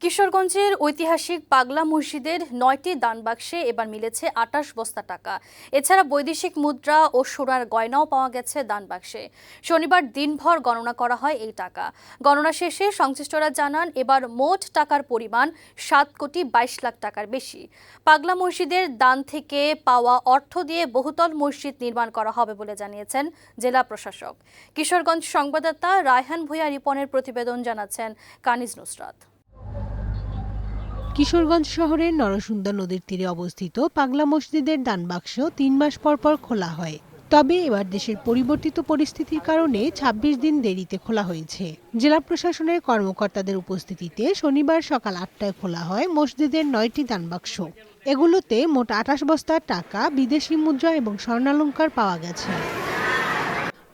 কিশোরগঞ্জের ঐতিহাসিক পাগলা মসজিদের ৯টি দান বাক্সে এবার মিলেছে ২৮ বস্তা টাকা। এছাড়া বৈদেশিক মুদ্রা ও সোনার গয়নাও পাওয়া গেছে দান বাক্সে। শনিবার দিনভর গণনা করা হয় এই টাকা। গণনা শেষে সংশ্লিষ্টরা জানান এবার মোট টাকার পরিমাণ ৭,২২,০০,০০০ টাকার বেশি। পাগলা মসজিদের দান থেকে পাওয়া অর্থ দিয়ে বহুতল মসজিদ নির্মাণ করা হবে বলে জানিয়েছেন জেলা প্রশাসক। কিশোরগঞ্জ সংবাদদাতা রায়হান ভূঁইয়া রিপনের প্রতিবেদন জানাচ্ছেন কানিজ নুসরাত। কিশোরগঞ্জ শহরের নরসুন্দা নদীর তীরে অবস্থিত পাগলা মসজিদের দান বাক্স ৩ মাস পর পর খোলা হয়। তবে এবার দেশের পরিবর্তিত পরিস্থিতির কারণে ২৬ দিন দেরিতে খোলা হয়েছে। জেলা প্রশাসনের কর্মকর্তাদের উপস্থিতিতে শনিবার সকাল ৮টায় খোলা হয় মসজিদের ৯টি দান বাক্স। এগুলোতে মোট ২৮ বস্তা টাকা, বিদেশি মুদ্রা এবং স্বর্ণালংকার পাওয়া গেছে।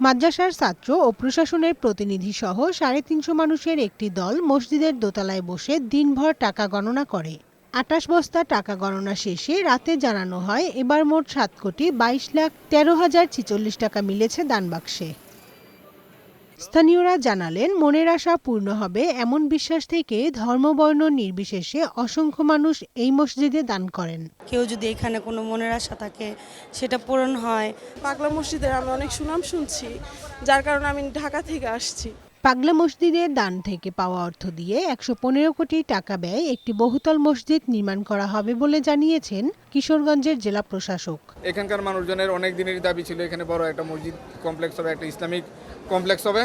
মাদ্রাসার ছাত্র ও প্রশাসনের প্রতিনিধি সহ ৩৫০ মানুষের একটি দল মসজিদের দোতলায় বসে দিনভর টাকা গণনা করে। ২৮ বস্তা টাকা গণনা শেষে রাতে জানানো হয় এবার মোট ৭,২২,১৩,০৪৬ টাকা মিলেছে দান বাক্সে। স্থানীয়রা জানালেন মনের আশা পূর্ণ হবে এমন বিশ্বাস থেকে ধর্মবর্ণ নির্বিশেষে অসংখ্য মানুষ এই মসজিদে দান করেন। কেউ যদি এখানে কোনো মনের আশা থাকে সেটা পূরণ হয়। পাগলা মসজিদের আমি অনেক সুনাম শুনছি, যার কারণে আমি ঢাকা থেকে আসছি। পাগলা মসজিদের দান থেকে পাওয়া অর্থ দিয়ে ১১৫ কোটি টাকা ব্যয়ে একটি বহুতল মসজিদ নির্মাণ করা হবে বলে জানিয়েছেন কিশোরগঞ্জের জেলা প্রশাসক। এখানকার মানুষজনের অনেক দিনেরই দাবি ছিল এখানে বড় একটা মসজিদ কমপ্লেক্স হবে, একটা ইসলামিক কমপ্লেক্স হবে।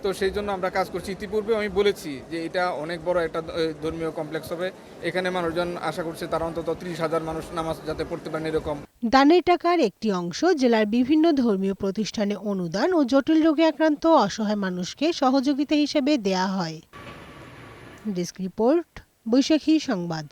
তো সেই জন্য আমরা কাজ করছি। ইতিপূর্বে আমি বলেছি যে এটা অনেক বড় একটা ধর্মীয় কমপ্লেক্স হবে। এখানে মানুষজন আশা করছে তারা অন্তত ৩০,০০০ মানুষ নামাজ যাতে পড়তে পারেন এরকম। দানের টাকার একটি অংশ জেলার বিভিন্ন ধর্মীয় প্রতিষ্ঠানে অনুদান ও জটিল রোগে আক্রান্ত অসহায় মানুষকে সহযোগিতা হিসেবে দেয়া হয়। ডেস্ক রিপোর্ট, বৈশাখী সংবাদ।